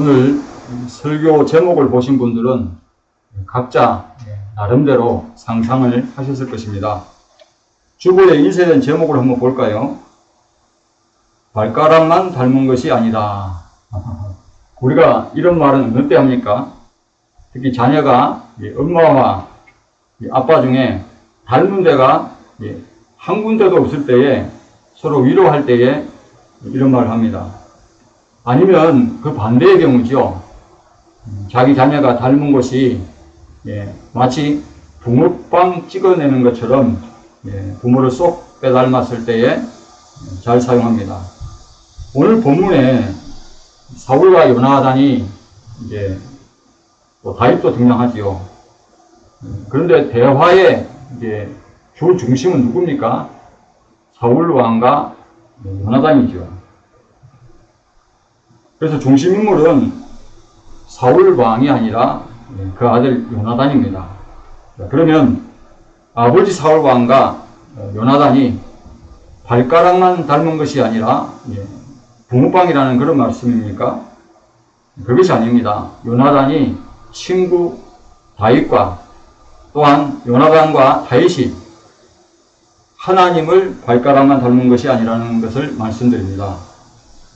오늘 설교 제목을 보신 분들은 각자 나름대로 상상을 하셨을 것입니다. 주보에 인쇄된 제목을 한번 볼까요? 발가락만 닮은 것이 아니다. 우리가 이런 말은 어느 때 합니까? 특히 자녀가 엄마와 아빠 중에 닮은 데가 한 군데도 없을 때에 서로 위로할 때에 이런 말을 합니다. 아니면 그 반대의 경우죠. 자기 자녀가 닮은 것이 마치 붕어빵 찍어내는 것처럼 부모를 쏙 빼닮았을 때에 잘 사용합니다. 오늘 본문에 사울과 요나단이 또 다윗도 등장하지요. 그런데 대화의 주 중심은 누굽니까? 사울 왕과 요나단이죠. 그래서 중심 인물은 사울 왕이 아니라 그 아들 요나단입니다. 그러면 아버지 사울 왕과 요나단이 발가락만 닮은 것이 아니라 붕어빵이라는 그런 말씀입니까? 그것이 아닙니다. 요나단이 친구 다윗과 또한 요나단과 다윗이 하나님을 발가락만 닮은 것이 아니라는 것을 말씀드립니다.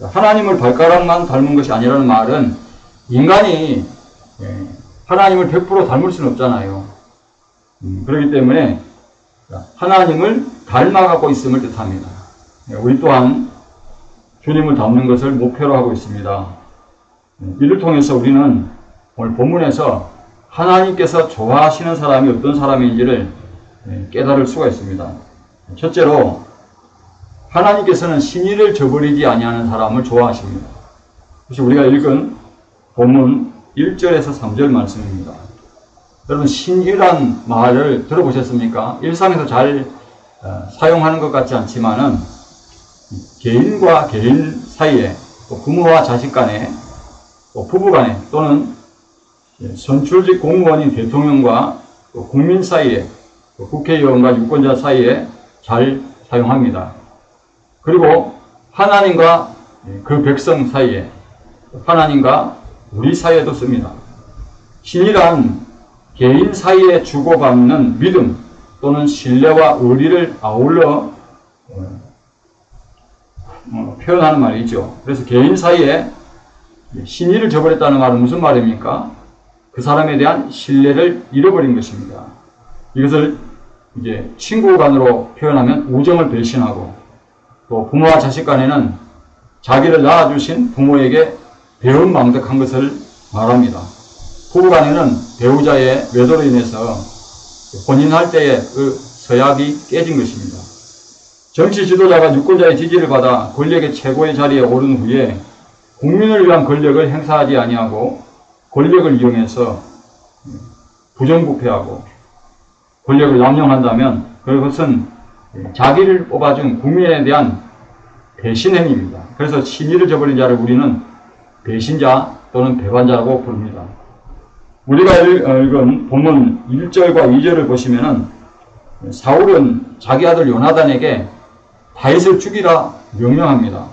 하나님을 발가락만 닮은 것이 아니라는 말은 인간이 하나님을 100% 닮을 수는 없잖아요. 그렇기 때문에 하나님을 닮아가고 있음을 뜻합니다. 우리 또한 주님을 닮는 것을 목표로 하고 있습니다. 이를 통해서 우리는 오늘 본문에서 하나님께서 좋아하시는 사람이 어떤 사람인지를 깨달을 수가 있습니다. 첫째로 하나님께서는 신의를 저버리지 아니하는 사람을 좋아하십니다. 그래서 우리가 읽은 본문 1절에서 3절 말씀입니다. 여러분, 신의란 말을 들어보셨습니까? 일상에서 잘 사용하는 것 같지 않지만은 개인과 개인 사이에, 또 부모와 자식 간에, 또 부부 간에, 또는 선출직 공무원인 대통령과 또 국민 사이에, 또 국회의원과 유권자 사이에 잘 사용합니다. 그리고 하나님과 그 백성 사이에, 하나님과 우리 사이에도 씁니다. 신이란 개인 사이에 주고받는 믿음 또는 신뢰와 의리를 아울러 표현하는 말이죠. 그래서 개인 사이에 신의를 저버렸다는 말은 무슨 말입니까? 그 사람에 대한 신뢰를 잃어버린 것입니다. 이것을 이제 친구 간으로 표현하면 우정을 배신하고, 또 부모와 자식 간에는 자기를 낳아주신 부모에게 배은망덕한 것을 말합니다. 부부 간에는 배우자의 외도로 인해서 혼인할 때의 그 서약이 깨진 것입니다. 정치 지도자가 유권자의 지지를 받아 권력의 최고의 자리에 오른 후에 국민을 위한 권력을 행사하지 아니하고 권력을 이용해서 부정부패하고 권력을 남용한다면 그것은 자기를 뽑아준 국민에 대한 배신행위입니다. 그래서 신의를 저버린 자를 우리는 배신자 또는 배반자라고 부릅니다. 우리가 읽은 본문 1절과 2절을 보시면은 사울은 자기 아들 요나단에게 다윗을 죽이라 명령합니다.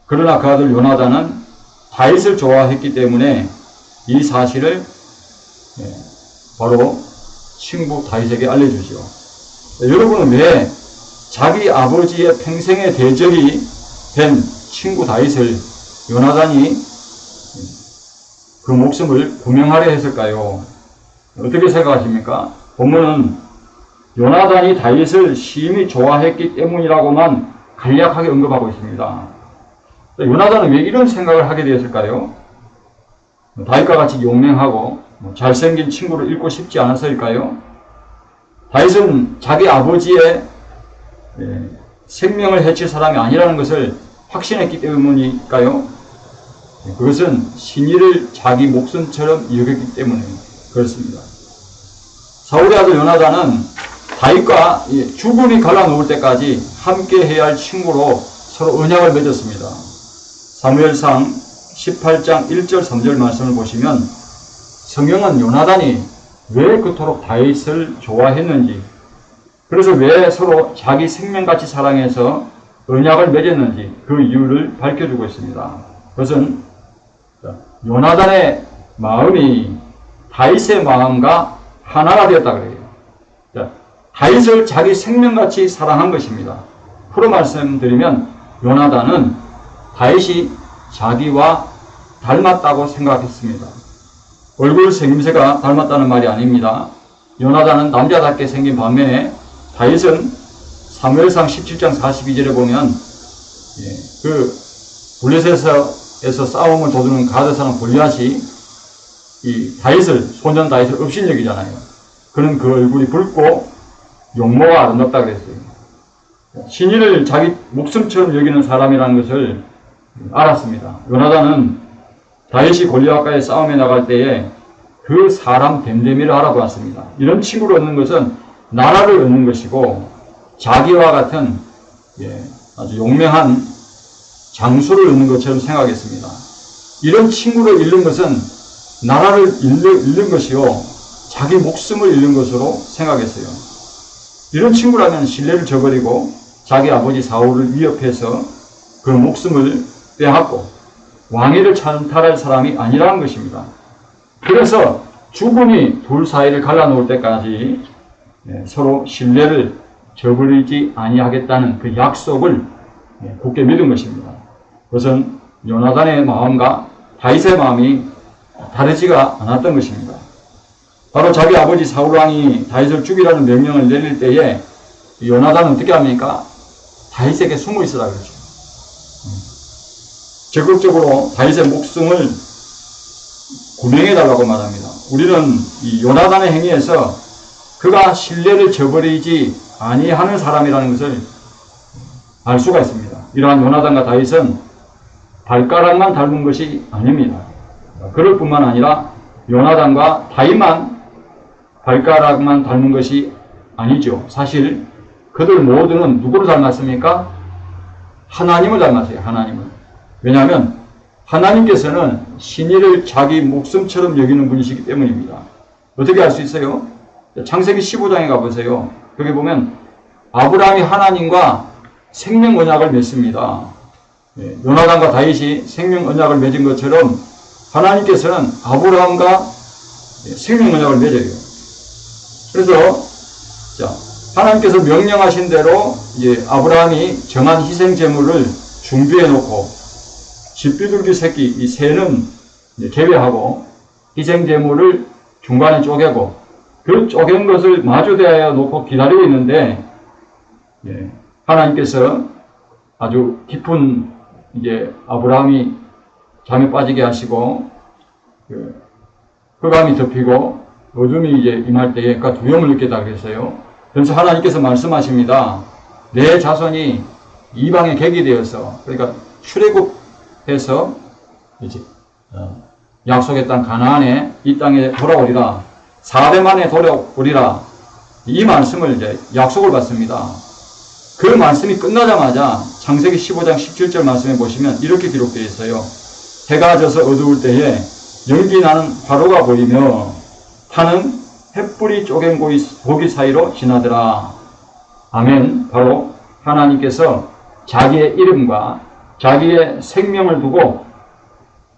그러나 그 아들 요나단은 다윗을 좋아했기 때문에 이 사실을 바로 친구 다윗에게 알려주죠. 여러분은 왜 자기 아버지의 평생의 대적이 된 친구 다윗을 요나단이 그 목숨을 구명하려 했을까요? 어떻게 생각하십니까? 본문은 요나단이 다윗을 심히 좋아했기 때문이라고만 간략하게 언급하고 있습니다. 요나단은 왜 이런 생각을 하게 되었을까요? 다윗과 같이 용맹하고 잘생긴 친구를 잃고 싶지 않아서일까요? 다윗은 자기 아버지의 생명을 해칠 사람이 아니라는 것을 확신했기 때문일까요? 그것은 신의를 자기 목숨처럼 여겼기 때문에 그렇습니다. 사울의 아들 요나단은 다윗과 죽음이 갈라놓을 때까지 함께 해야 할 친구로 서로 언약을 맺었습니다. 사무엘상 18장 1절 3절 말씀을 보시면 성경은 요나단이 왜 그토록 다윗을 좋아했는지, 그래서 왜 서로 자기 생명같이 사랑해서 언약을 맺었는지 그 이유를 밝혀주고 있습니다. 그것은 요나단의 마음이 다윗의 마음과 하나가 되었다 그래요. 자, 다윗을 자기 생명같이 사랑한 것입니다. 풀어 말씀드리면 요나단은 다윗이 자기와 닮았다고 생각했습니다. 얼굴 생김새가 닮았다는 말이 아닙니다. 요나단은 남자답게 생긴 반면에 다윗은 사무엘상 17장 42절에 보면 그 블레셋에서 싸움을 도두는 가드 사람 골리앗이 이 다윗을, 소년 다윗을 업신여기잖아요. 그는 그 얼굴이 붉고 용모가 아름답다 그랬어요. 신인을 자기 목숨처럼 여기는 사람이라는 것을 알았습니다. 요나단은 다윗이 골리앗과의 싸움에 나갈 때에 그 사람 됨됨이를 알아보았습니다. 이런 친구를 얻는 것은 나라를 얻는 것이고 자기와 같은 아주 용맹한 장수를 얻는 것처럼 생각했습니다. 이런 친구를 잃는 것은 나라를 잃는 것이요 자기 목숨을 잃는 것으로 생각했어요. 이런 친구라면 신뢰를 저버리고 자기 아버지 사울을 위협해서 그 목숨을 빼앗고 왕위를 찬탈할 사람이 아니라는 것입니다. 그래서 죽음이 둘 사이를 갈라놓을 때까지 서로 신뢰를 저버리지 아니하겠다는 그 약속을 굳게 믿은 것입니다. 그것은 요나단의 마음과 다윗의 마음이 다르지가 않았던 것입니다. 바로 자기 아버지 사울왕이 다윗을 죽이라는 명령을 내릴 때에 요나단은 어떻게 합니까? 다윗에게 숨어 있으라 그러죠. 적극적으로 다윗의 목숨을 구명해달라고 말합니다. 우리는 이 요나단의 행위에서 그가 신뢰를 저버리지 아니하는 사람이라는 것을 알 수가 있습니다. 이러한 요나단과 다윗은 발가락만 닮은 것이 아닙니다. 그럴 뿐만 아니라 요나단과 다윗만 발가락만 닮은 것이 아니죠. 사실 그들 모두는 누구를 닮았습니까? 하나님을 닮았어요. 하나님을. 왜냐하면 하나님께서는 신의를 자기 목숨처럼 여기는 분이시기 때문입니다. 어떻게 알 수 있어요? 창세기 15장에 가보세요. 거기 보면 아브라함이 하나님과 생명 언약을 맺습니다. 요나단과 다윗이 생명 언약을 맺은 것처럼 하나님께서는 아브라함과 생명 언약을 맺어요. 그래서 하나님께서 명령하신 대로 아브라함이 정한 희생 제물을 준비해 놓고 집비둘기 새끼 이 새는 제외하고 희생 제물을 중간에 쪼개고 그 쪼갠 것을 마주대하여 놓고 기다리고 있는데 하나님께서 아주 깊은 아브라함이 잠에 빠지게 하시고 흑암이 덮이고 어둠이 임할 때에 그가 두려움을 느끼다 그랬어요. 그래서 하나님께서 말씀하십니다. 내 자손이 이방에 객이 되어서 그러니까 출애굽해서 약속의 땅 가나안에 이 땅에 돌아오리라. 4대 만에 돌아오리라. 이 말씀을 약속을 받습니다. 그 말씀이 끝나자마자 창세기 15장 17절 말씀에 보시면 이렇게 기록되어 있어요. 해가 져서 어두울 때에 연기 나는 화로가 보이며 타는 횃불이 쪼갠 고기 사이로 지나더라. 아멘. 바로 하나님께서 자기의 이름과 자기의 생명을 두고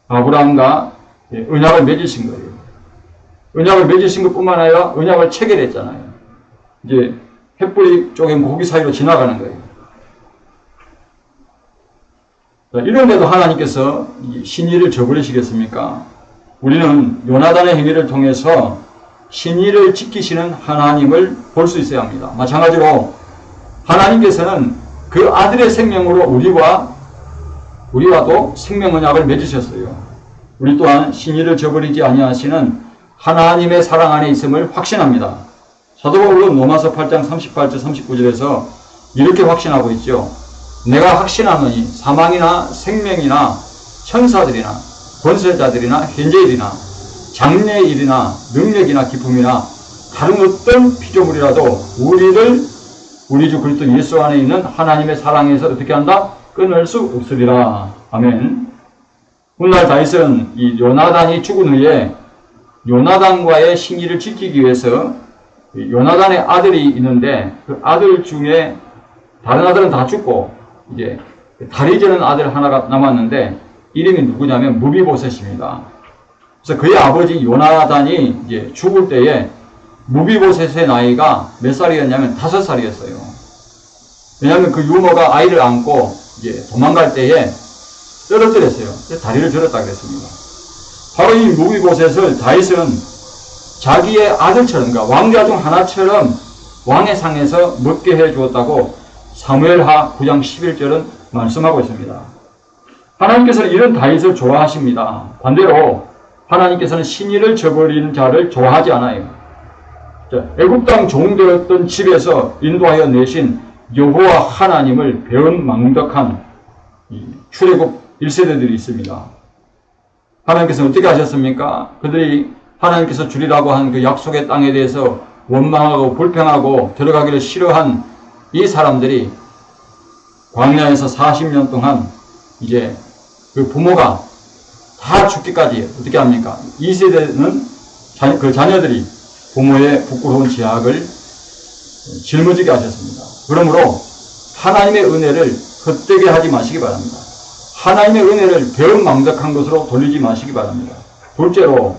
아브라함과 언약을 맺으신 거예요. 언약을 맺으신 것뿐만 아니라 언약을 체결했잖아요. 이제 횃불이 쪼갠 고기 사이로 지나가는 거예요. 이런데도 하나님께서 신의를 저버리시겠습니까? 우리는 요나단의 행위를 통해서 신의를 지키시는 하나님을 볼 수 있어야 합니다. 마찬가지로 하나님께서는 그 아들의 생명으로 우리와도 생명 언약을 맺으셨어요. 우리 또한 신의를 저버리지 아니하시는 하나님의 사랑 안에 있음을 확신합니다. 사도 바울은 로마서 8장 38절 39절에서 이렇게 확신하고 있죠. 내가 확신하노니 사망이나 생명이나 천사들이나 권세자들이나 현재일이나 장래의 일이나 능력이나 기쁨이나 다른 어떤 피조물이라도 우리 주 그리스도 예수 안에 있는 하나님의 사랑에서 어떻게 한다? 끊을 수 없으리라. 아멘. 훗날 다윗은 이 요나단이 죽은 후에 요나단과의 신의를 지키기 위해서 요나단의 아들이 있는데 그 아들 중에 다른 아들은 다 죽고 이제 다리 저는 아들 하나가 남았는데 이름이 누구냐면 무비보셋입니다. 그래서 그의 아버지 요나단이 이제 죽을 때에 무비보셋의 나이가 몇 살이었냐면 5살이었어요. 왜냐하면 그 유모가 아이를 안고 이제 도망갈 때에 떨어뜨렸어요. 다리를 절었다 그랬습니다. 바로 이 무비보셋을 다윗은 자기의 아들처럼, 그러니까 왕자 중 하나처럼 왕의 상에서 먹게 해 주었다고 사무엘하 9장 11절은 말씀하고 있습니다. 하나님께서는 이런 다윗을 좋아하십니다. 반대로 하나님께서는 신의를 저버리는 자를 좋아하지 않아요. 애굽 땅 종되었던 집에서 인도하여 내신 여호와 하나님을 배은망덕한 출애굽 1세대들이 있습니다. 하나님께서는 어떻게 하셨습니까? 그들이 하나님께서 주리라고 한 그 약속의 땅에 대해서 원망하고 불평하고 들어가기를 싫어한 이 사람들이 광야에서 40년 동안 이제 그 부모가 다 죽기까지 어떻게 합니까? 2세대는 그 자녀들이 부모의 부끄러운 제약을 짊어지게 하셨습니다. 그러므로 하나님의 은혜를 헛되게 하지 마시기 바랍니다. 하나님의 은혜를 배은망덕한 것으로 돌리지 마시기 바랍니다. 둘째로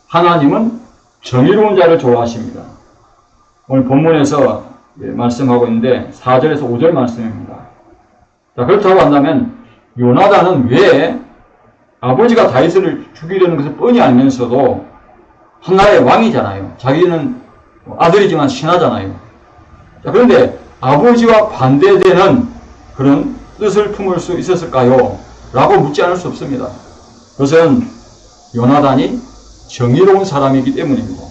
하나님은 정의로운 자를 좋아하십니다. 오늘 본문에서 말씀하고 있는데 4절에서 5절 말씀입니다. 자, 그렇다고 한다면 요나단은 왜 아버지가 다윗을 죽이려는 것을 뻔히 알면서도 한 나라의 왕이잖아요. 자기는 아들이지만 신하잖아요. 자, 그런데 아버지와 반대되는 그런 뜻을 품을 수 있었을까요? 라고 묻지 않을 수 없습니다. 그것은 요나단이 정의로운 사람이기 때문입니다.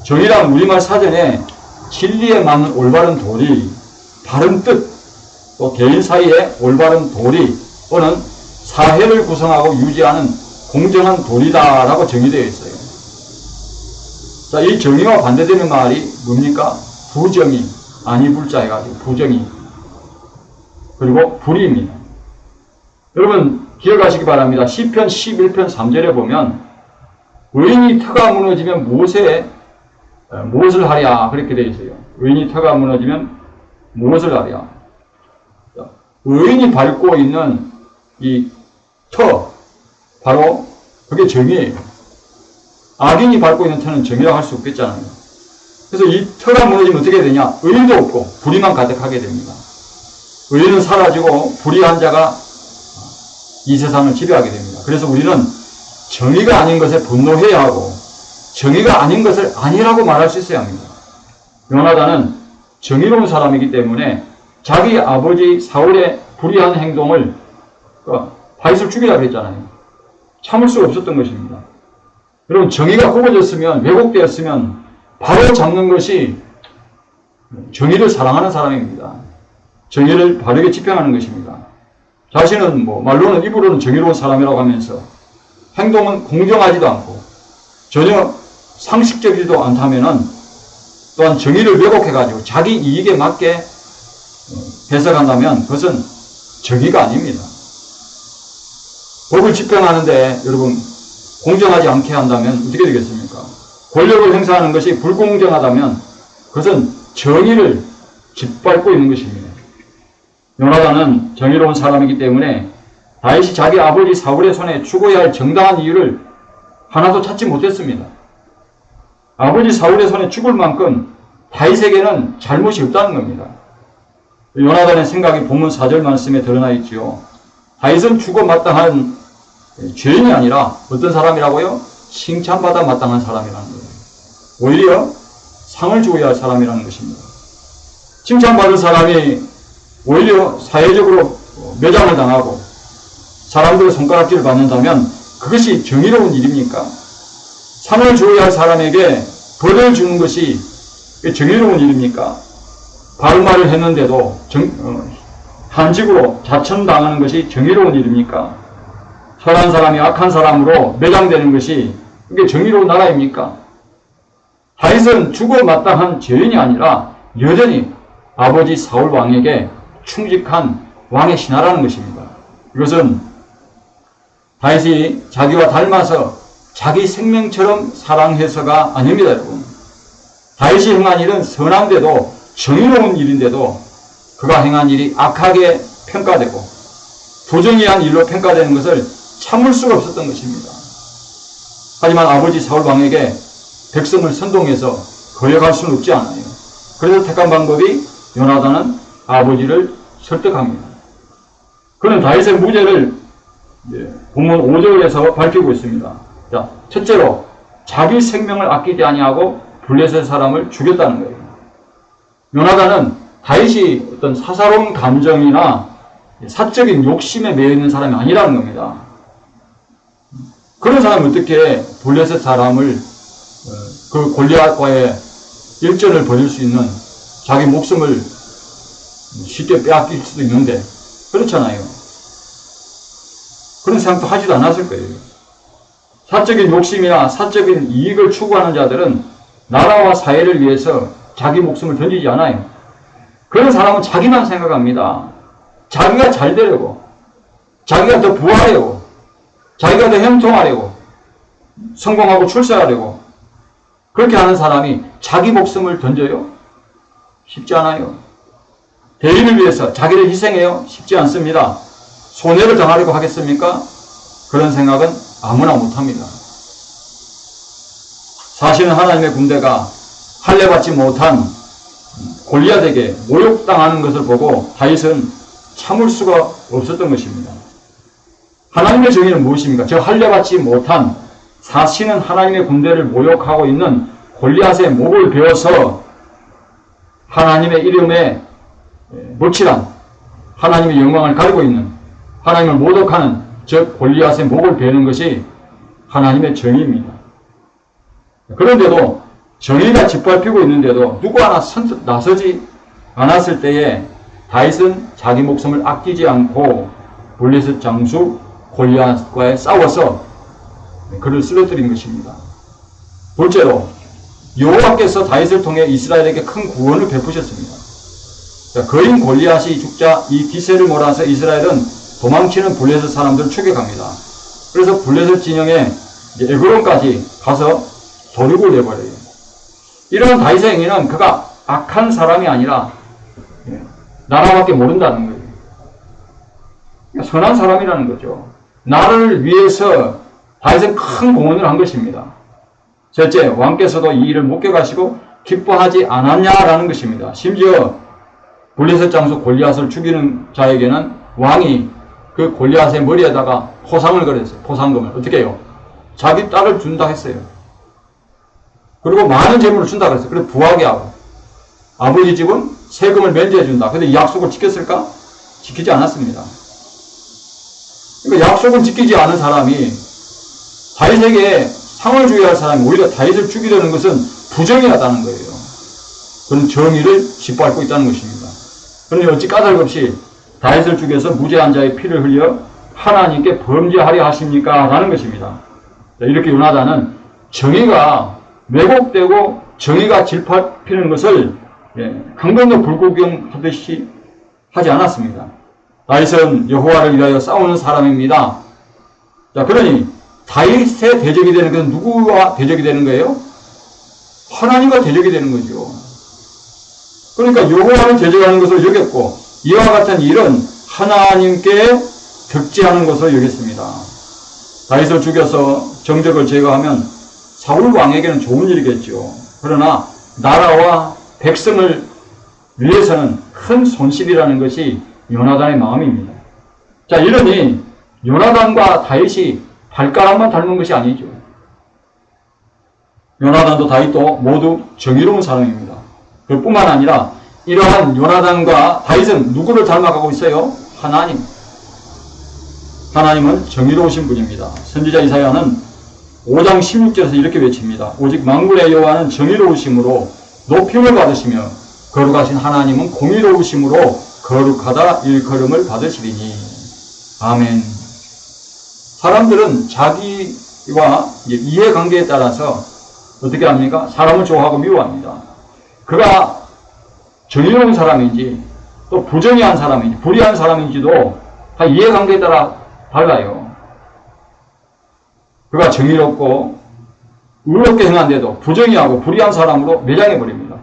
정의란 우리말 사전에 진리에 맞는 올바른 도리, 바른 뜻, 또 개인 사이에 올바른 도리 또는 사회를 구성하고 유지하는 공정한 도리다라고 정의되어 있어요. 자, 이 정의와 반대되는 말이 뭡니까? 부정의, 아니불자 해가지고 부정의, 그리고 불의입니다. 여러분 기억하시기 바랍니다. 시편 11편 3절에 보면 의인이 터가 무너지면 무엇을 하랴 그렇게 되어 있어요. 의인이 터가 무너지면 무엇을 하랴. 의인이 밟고 있는 이 터, 바로 그게 정의예요. 악인이 밟고 있는 터는 정의라고 할 수 없겠잖아요. 그래서 이 터가 무너지면 어떻게 되냐? 의인도 없고 불의만 가득하게 됩니다. 의인은 사라지고 불의한 자가 이 세상을 지배하게 됩니다. 그래서 우리는 정의가 아닌 것에 분노해야 하고 정의가 아닌 것을 아니라고 말할 수 있어야 합니다. 요나단은 정의로운 사람이기 때문에 자기 아버지 사울의 불의한 행동을 다윗을 죽이라고 했잖아요. 참을 수 없었던 것입니다. 여러분 정의가 굽어졌으면 왜곡되었으면 바로 잡는 것이 정의를 사랑하는 사람입니다. 정의를 바르게 집행하는 것입니다. 자신은 말로는 입으로는 정의로운 사람이라고 하면서 행동은 공정하지도 않고 전혀 상식적이지도 않다면은 또한 정의를 왜곡해가지고 자기 이익에 맞게 해석한다면 그것은 정의가 아닙니다. 법을 집행하는데 여러분 공정하지 않게 한다면 어떻게 되겠습니까? 권력을 행사하는 것이 불공정하다면 그것은 정의를 짓밟고 있는 것입니다. 요나단은 정의로운 사람이기 때문에 다윗이 자기 아버지 사울의 손에 죽어야 할 정당한 이유를 하나도 찾지 못했습니다. 아버지 사울의 손에 죽을 만큼 다윗에게는 잘못이 없다는 겁니다. 요나단의 생각이 본문 4절 말씀에 드러나 있지요. 다윗은 죽어 마땅한 죄인이 아니라 어떤 사람이라고요? 칭찬받아 마땅한 사람이라는 거예요. 오히려 상을 주어야 할 사람이라는 것입니다. 칭찬받을 사람이 오히려 사회적으로 매장을 당하고 사람들의 손가락질을 받는다면 그것이 정의로운 일입니까? 상을 주어야 할 사람에게 벌을 주는 것이 정의로운 일입니까? 바른 말을 했는데도 한직으로 자천당하는 것이 정의로운 일입니까? 선한 사람이 악한 사람으로 매장되는 것이 그게 정의로운 나라입니까? 다윗은 죽어 마땅한 죄인이 아니라 여전히 아버지 사울 왕에게 충직한 왕의 신하라는 것입니다. 이것은 다윗이 자기와 닮아서 자기 생명처럼 사랑해서가 아닙니다, 여러분. 다윗이 행한 일은 선한데도 정의로운 일인데도 그가 행한 일이 악하게 평가되고 부정의한 일로 평가되는 것을 참을 수가 없었던 것입니다. 하지만 아버지 사울 왕에게 백성을 선동해서 거역할 수는 없지 않아요. 그래서 택한 방법이 요나단은 아버지를 설득합니다. 그는 다윗의 무죄를 본문 5절에서 밝히고 있습니다. 자, 첫째로 자기 생명을 아끼지 아니하고 블레셋 사람을 죽였다는 거예요. 요나단은 다윗이 어떤 사사로운 감정이나 사적인 욕심에 매여 있는 사람이 아니라는 겁니다. 그런 사람이 어떻게 블레셋 사람을 그 골리앗과의 일전을 벌일 수 있는, 자기 목숨을 쉽게 빼앗길 수도 있는데 그렇잖아요. 그런 생각도 하지도 않았을 거예요. 사적인 욕심이나 사적인 이익을 추구하는 자들은 나라와 사회를 위해서 자기 목숨을 던지지 않아요. 그런 사람은 자기만 생각합니다. 자기가 잘 되려고, 자기가 더 부하려고, 자기가 더 형통하려고, 성공하고 출세하려고, 그렇게 하는 사람이 자기 목숨을 던져요? 쉽지 않아요. 대의를 위해서 자기를 희생해요? 쉽지 않습니다. 손해를 당하려고 하겠습니까? 그런 생각은 아무나 못합니다. 사실은 하나님의 군대가 할례받지 못한 골리앗에게 모욕당하는 것을 보고 다윗은 참을 수가 없었던 것입니다. 하나님의 정의는 무엇입니까? 저 할례받지 못한 사실은 하나님의 군대를 모욕하고 있는 골리앗의 목을 베어서 하나님의 이름에 못칠한, 하나님의 영광을 가리고 있는, 하나님을 모독하는 저 골리앗의 목을 베는 것이 하나님의 정의입니다. 그런데도 정의가 짓밟히고 있는데도 누구 하나 선뜻 나서지 않았을 때에 다윗은 자기 목숨을 아끼지 않고 블레셋 장수 골리앗과의 싸워서 그를 쓰러뜨린 것입니다. 둘째로 여호와께서 다윗을 통해 이스라엘에게 큰 구원을 베푸셨습니다. 거인 골리앗이 죽자 이 기세를 몰아서 이스라엘은 도망치는 블레셋 사람들을 추격합니다. 그래서 블레셋 진영에 에그론까지 가서 도륙을 내버려요. 이런 다윗의 행위는 그가 악한 사람이 아니라 나라밖에 모른다는 거예요. 그러니까 선한 사람이라는 거죠. 나를 위해서 다윗은 큰 공헌을 한 것입니다. 셋째, 왕께서도 이 일을 목격하시고 기뻐하지 않았냐라는 것입니다. 심지어 블레셋 장수 골리앗을 죽이는 자에게는 왕이 그 골리앗의 머리에다가 포상을 걸었어요. 포상금을. 어떻게 해요? 자기 딸을 준다 했어요. 그리고 많은 재물을 준다 그랬어요. 그래서 부하게 하고. 아버지 집은 세금을 면제해 준다. 근데 이 약속을 지켰을까? 지키지 않았습니다. 그러니까 약속을 지키지 않은 사람이 다윗에게 상을 주어야 할 사람이 오히려 다윗을 죽이려는 것은 부정이하다는 거예요. 그런 정의를 짓밟고 있다는 것입니다. 그런데 어찌 까닭없이 다윗을 죽여서 무죄한 자의 피를 흘려 하나님께 범죄하려 하십니까? 라는 것입니다. 이렇게 요나단은 정의가 왜곡되고 정의가 짓밟히는 것을 강변도 불구경하듯이 하지 않았습니다. 다윗은 여호와를 위하여 싸우는 사람입니다. 자, 그러니 다윗의 대적이 되는 것은 누구와 대적이 되는 거예요? 하나님과 대적이 되는 거죠. 그러니까 여호와를 대적하는 것을 여겼고 이와 같은 일은 하나님께 득지하는 것을 여겼습니다. 다윗을 죽여서 정적을 제거하면 사울 왕에게는 좋은 일이겠죠. 그러나 나라와 백성을 위해서는 큰 손실이라는 것이 요나단의 마음입니다. 자, 이러니 요나단과 다윗이 발가락만 닮은 것이 아니죠. 요나단도 다윗도 모두 정의로운 사람입니다. 그뿐만 아니라 이러한 요나단과 다윗은 누구를 닮아가고 있어요? 하나님. 하나님은 정의로우신 분입니다. 선지자 이사야는 5장 16절에서 이렇게 외칩니다. 오직 만군의 여호와는 정의로우심으로 높임을 받으시며 거룩하신 하나님은 공의로우심으로 거룩하다 일컬음을 받으시리니. 아멘. 사람들은 자기와 이해관계에 따라서 어떻게 합니까? 사람을 좋아하고 미워합니다. 그가 정의로운 사람인지 또 부정의한 사람인지 불의한 사람인지도 다 이해관계에 따라 달라요. 그가 정의롭고 의롭게 행한데도 부정의하고 불의한 사람으로 매장해버립니다.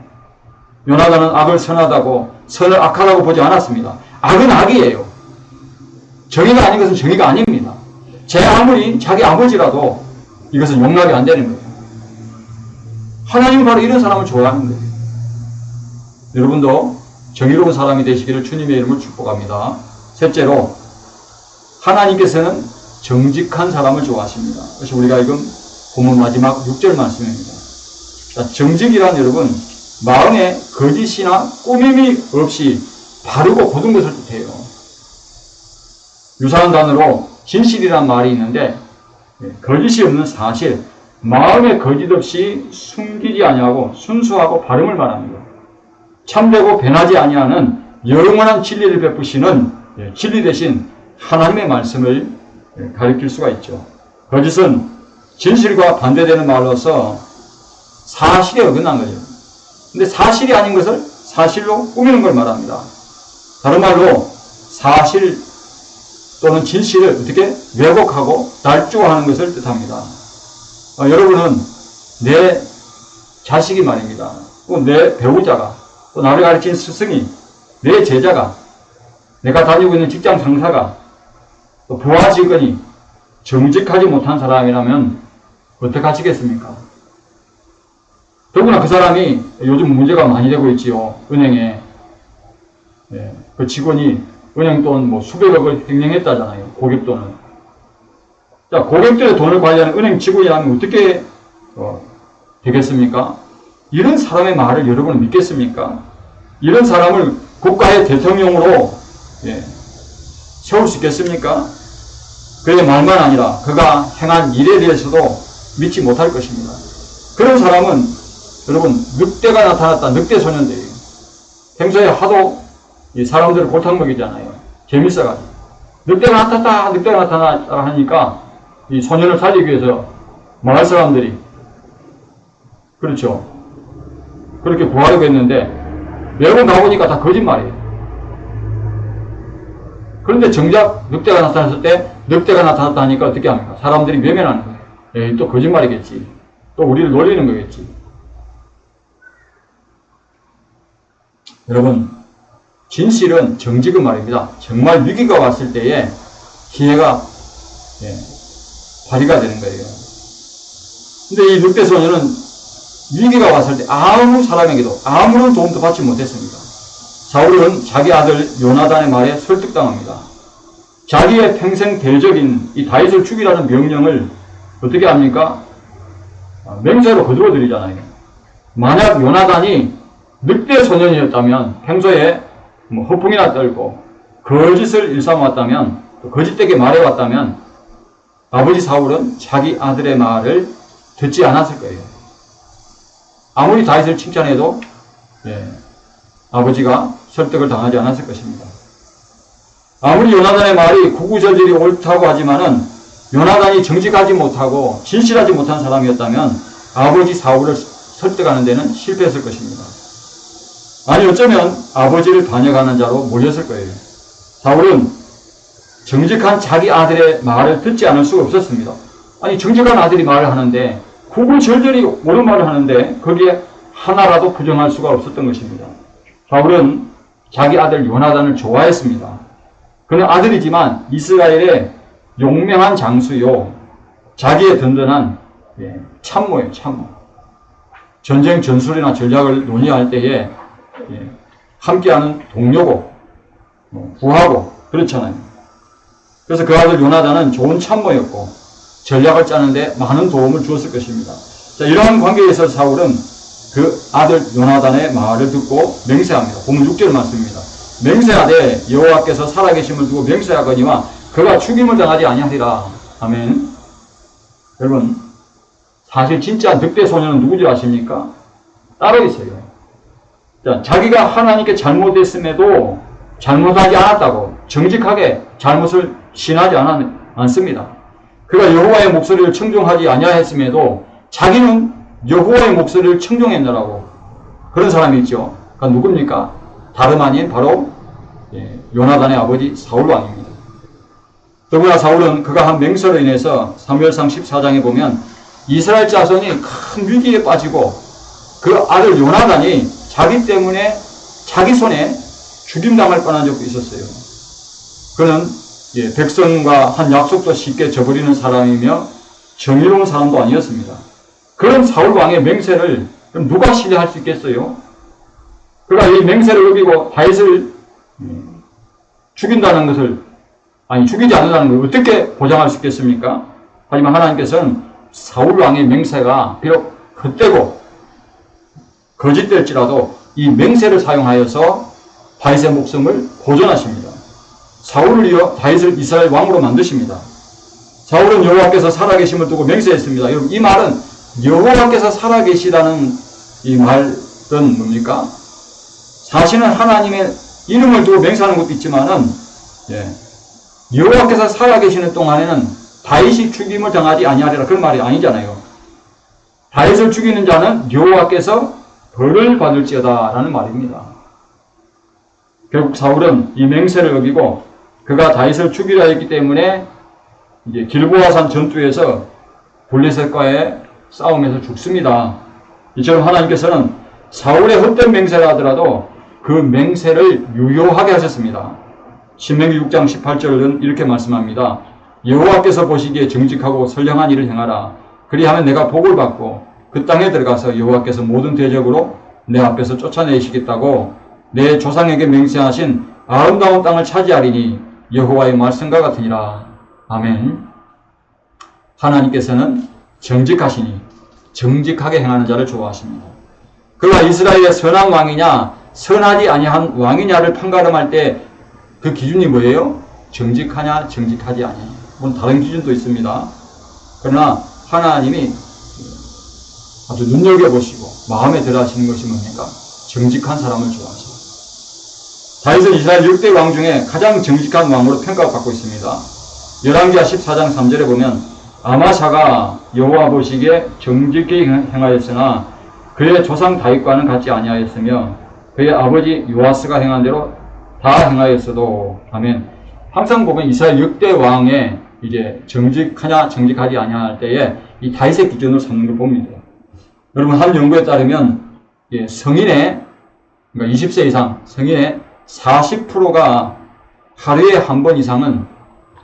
요나단은 악을 선하다고 선을 악하다고 보지 않았습니다. 악은 악이에요. 정의가 아닌 것은 정의가 아닙니다. 제 아무리 자기 아버지라도 이것은 용납이 안 되는 거예요. 하나님은 바로 이런 사람을 좋아하는 거예요. 여러분도 정의로운 사람이 되시기를 주님의 이름으로 축복합니다. 셋째로, 하나님께서는 정직한 사람을 좋아하십니다. 그래서 우리가 읽은 본문 마지막 6절 말씀입니다. 정직이란 여러분, 마음에 거짓이나 꾸밈이 없이 바르고 고든 것을 뜻해요. 유사한 단어로 진실이란 말이 있는데, 거짓이 없는 사실, 마음에 거짓 없이 숨기지 아니하고 순수하고 바름을 말합니다. 참되고 변하지 아니하는 영원한 진리를 베푸시는 진리 대신 하나님의 말씀을 가리킬 수가 있죠. 거짓은 진실과 반대되는 말로서 사실에 어긋난 거죠. 근데 사실이 아닌 것을 사실로 꾸미는 걸 말합니다. 다른 말로 사실 또는 진실을 어떻게 왜곡하고 날조하는 것을 뜻합니다. 여러분은 내 자식이 말입니다. 또 내 배우자가, 또 나를 가르친 스승이, 내 제자가, 내가 다니고 있는 직장 상사가, 또 부하 직원이 정직하지 못한 사람이라면 어떻게 하시겠습니까? 더구나 그 사람이 요즘 문제가 많이 되고 있지요. 은행에 그 직원이 은행 돈 뭐 수백억을 횡령했다잖아요. 고객 돈을. 자, 고객들의 돈을 관리하는 은행 직원이라면 어떻게 되겠습니까? 이런 사람의 말을 여러분은 믿겠습니까? 이런 사람을 국가의 대통령으로 세울 수 있겠습니까? 그의 말만 아니라 그가 행한 일에 대해서도 믿지 못할 것입니다. 그런 사람은 여러분 늑대가 나타났다. 늑대 소년들이에요. 평소에 하도 이 사람들을 골탕 먹이잖아요. 재밌어가지고. 늑대가 나타났다. 늑대가 나타났다 하니까 이 소년을 살리기 위해서 마을 사람들이 그렇죠. 그렇게 구하려고 했는데 매번 가보니까 다 거짓말이에요. 그런데 정작 늑대가 나타났을 때 늑대가 나타났다 하니까 어떻게 합니까? 사람들이 외면하는 거예요. 에이, 또 거짓말이겠지. 또 우리를 놀리는 거겠지. 여러분, 진실은 정직은 말입니다. 정말 위기가 왔을 때에 기회가 발휘가 되는 거예요. 근데 이 늑대 소녀는 위기가 왔을 때 아무 사람에게도 아무런 도움도 받지 못했습니다. 사울은 자기 아들 요나단의 말에 설득당합니다. 자기의 평생 대적인 이 다윗을 죽이라는 명령을 어떻게 합니까? 맹세로 거두어 드리잖아요. 만약 요나단이 늑대 소년이었다면 평소에 뭐 허풍이나 떨고 거짓을 일삼았다면 또 거짓되게 말해왔다면 아버지 사울은 자기 아들의 말을 듣지 않았을 거예요. 아무리 다윗을 칭찬해도 아버지가 설득을 당하지 않았을 것입니다. 아무리 요나단의 말이 구구절절히 옳다고 하지만은 요나단이 정직하지 못하고 진실하지 못한 사람이었다면 아버지 사울을 설득하는 데는 실패했을 것입니다. 아니 어쩌면 아버지를 반역하는 자로 몰렸을 거예요. 사울은 정직한 자기 아들의 말을 듣지 않을 수가 없었습니다. 아니 정직한 아들이 말을 하는데 구구절절히 옳은 말을 하는데 거기에 하나라도 부정할 수가 없었던 것입니다. 사울은 자기 아들 요나단을 좋아했습니다. 그는 아들이지만 이스라엘의 용맹한 장수요 자기의 든든한 참모예요. 참모. 전쟁 전술이나 전략을 논의할 때에 함께하는 동료고 부하고 그렇잖아요. 그래서 그 아들 요나단은 좋은 참모였고 전략을 짜는데 많은 도움을 주었을 것입니다. 자, 이러한 관계에서 사울은 그 아들 요나단의 말을 듣고 맹세합니다. 본문 6절 말씀입니다. 맹세하되 여호와께서 살아계심을 두고 맹세하거니와 그가 죽임을 당하지 아니하리라. 아멘. 여러분, 사실 진짜 늑대 소년은 누구지 아십니까? 따로 있어요. 자, 자기가 하나님께 잘못했음에도 잘못하지 않았다고 정직하게 잘못을 신하지 않습니다. 그가 여호와의 목소리를 청종하지 아니하였음에도 자기는 여호와의 목소리를 청종했느라고 그런 사람이 있죠. 그러니까 누굽니까? 다름 아닌 바로 요나단의 아버지 사울 왕입니다. 더구나 사울은 그가 한 맹세로 인해서 사무엘상 14장에 보면 이스라엘 자손이 큰 위기에 빠지고 그 아들 요나단이 자기 때문에 자기 손에 죽임당할 뻔한 적도 있었어요. 그는 백성과 한 약속도 쉽게 저버리는 사람이며 정의로운 사람도 아니었습니다. 그런 사울 왕의 맹세를 누가 신뢰할 수 있겠어요? 그가 이 맹세를 어기고 다윗을 죽인다는 것을, 아니 죽이지 않는다는 걸 어떻게 보장할 수 있겠습니까? 하지만 하나님께서는 사울 왕의 맹세가 비록 헛되고 거짓될지라도 이 맹세를 사용하여서 다윗의 목숨을 보존하십니다. 사울을 이어 다윗을 이스라엘 왕으로 만드십니다. 사울은 여호와께서 살아계심을 두고 맹세했습니다. 여러분, 이 말은 여호와께서 살아계시다는 이 말은 뭡니까? 사실은 하나님의 이름을 두고 맹세하는 것도 있지만은, 여호와께서 살아계시는 동안에는 다윗이 죽임을 당하지 아니하리라, 그런 말이 아니잖아요. 다윗을 죽이는 자는 여호와께서 벌을 받을지어다 라는 말입니다. 결국 사울은 이 맹세를 어기고 그가 다윗을 죽이려 했기 때문에 이제 길보아산 전투에서 블레셋과의 싸움에서 죽습니다. 이처럼 하나님께서는 사울의 헛된 맹세를 하더라도 그 맹세를 유효하게 하셨습니다. 신명기 6장 18절은 이렇게 말씀합니다. 여호와께서 보시기에 정직하고 선량한 일을 행하라. 그리하면 내가 복을 받고 그 땅에 들어가서 여호와께서 모든 대적으로 내 앞에서 쫓아내시겠다고 내 조상에게 맹세하신 아름다운 땅을 차지하리니 여호와의 말씀과 같으니라. 아멘. 하나님께서는 정직하시니 정직하게 행하는 자를 좋아하십니다. 그가 이스라엘의 선한 왕이냐 선하지 아니한 왕이냐를 판가름할 때 그 기준이 뭐예요? 정직하냐 정직하지 아니냐. 물론 다른 기준도 있습니다. 그러나 하나님이 아주 눈여겨보시고 마음에 들어 하시는 것이 뭡니까? 정직한 사람을 좋아하십니다. 다윗은 이스라엘 6대 왕 중에 가장 정직한 왕으로 평가받고 있습니다. 열왕기하 14장 3절에 보면 아마샤가 여호와 보시기에 정직히 행하였으나 그의 조상 다윗과는 같지 아니하였으며 그의 아버지 요아스가 행한 대로 다 행하였어도. 아멘. 항상 보면 이스라엘 6대 왕의 이제 정직하냐 정직하지 아니할 때에 이 다윗의 기준으로 삼는 걸 봅니다. 여러분, 한 연구에 따르면 성인의, 그러니까 20세 이상 성인의 40%가 하루에 한 번 이상은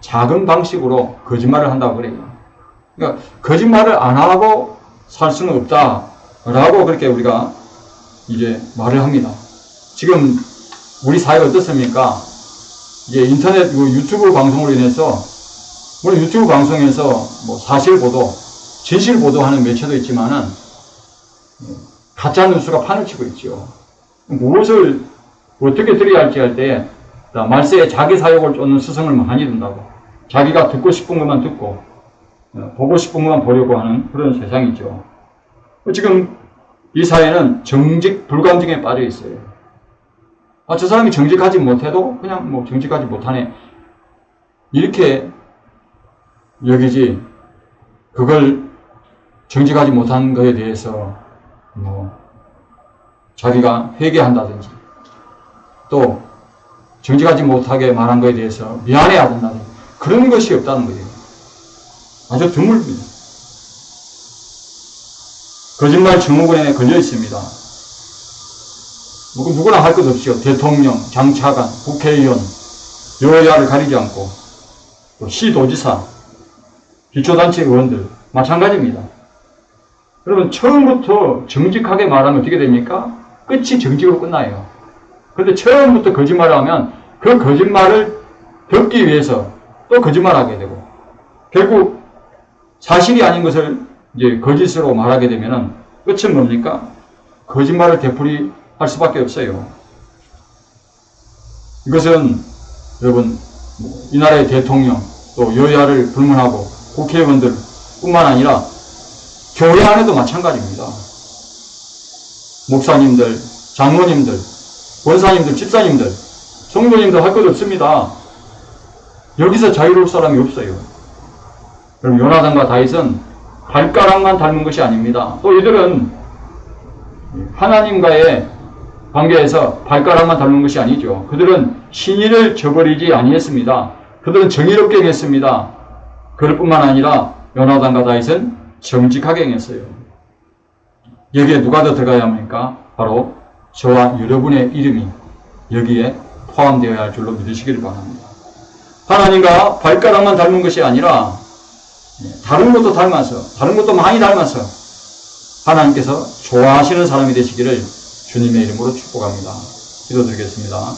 작은 방식으로 거짓말을 한다고 그래요. 그러니까 거짓말을 안 하고 살 수는 없다라고 그렇게 우리가 이제 말을 합니다. 지금 우리 사회가 어떻습니까? 이제 인터넷, 유튜브 방송으로 인해서, 물론 유튜브 방송에서 뭐 사실 보도, 진실 보도하는 매체도 있지만은 가짜 뉴스가 판을 치고 있죠. 무엇을 어떻게 드려야 할지 할 때 말세에 자기 사욕을 쫓는 스승을 많이 둔다고. 자기가 듣고 싶은 것만 듣고 보고 싶은 것만 보려고 하는 그런 세상이죠. 지금 이 사회는 정직 불감증에 빠져 있어요. 저 사람이 정직하지 못해도 그냥 뭐 정직하지 못하네 이렇게 여기지, 그걸 정직하지 못한 것에 대해서 뭐 자기가 회개한다든지 또 정직하지 못하게 말한 것에 대해서 미안해야 된다든지 그런 것이 없다는 거예요. 아주 드물습니다. 거짓말 증후군에 걸려 있습니다. 누구나 할 것 없이요. 대통령, 장차관, 국회의원, 여야를 가리지 않고 또 시도지사, 기초단체 의원들 마찬가지입니다. 여러분, 처음부터 정직하게 말하면 어떻게 됩니까? 끝이 정직으로 끝나요. 그런데 처음부터 거짓말을 하면 그 거짓말을 덮기 위해서 또 거짓말하게 되고 결국 사실이 아닌 것을 이제 거짓으로 말하게 되면은 끝은 뭡니까? 거짓말을 되풀이할 수밖에 없어요. 이것은 여러분, 이 나라의 대통령 또 여야를 불문하고 국회의원들 뿐만 아니라 교회 안에도 마찬가지입니다. 목사님들, 장로님들, 권사님들, 집사님들, 성도님들 할 것 없습니다. 여기서 자유로울 사람이 없어요. 그럼 요나단과 다윗은 발가락만 닮은 것이 아닙니다. 또 이들은 하나님과의 관계에서 발가락만 닮은 것이 아니죠. 그들은 신의를 저버리지 아니했습니다. 그들은 정의롭게 행했습니다. 그럴 뿐만 아니라 요나단과 다윗은 정직하게 행했어요. 여기에 누가 더 들어가야 합니까? 바로 저와 여러분의 이름이 여기에 포함되어야 할 줄로 믿으시기를 바랍니다. 하나님과 발가락만 닮은 것이 아니라 다른 것도 닮아서, 다른 것도 많이 닮아서 하나님께서 좋아하시는 사람이 되시기를 주님의 이름으로 축복합니다. 기도드리겠습니다.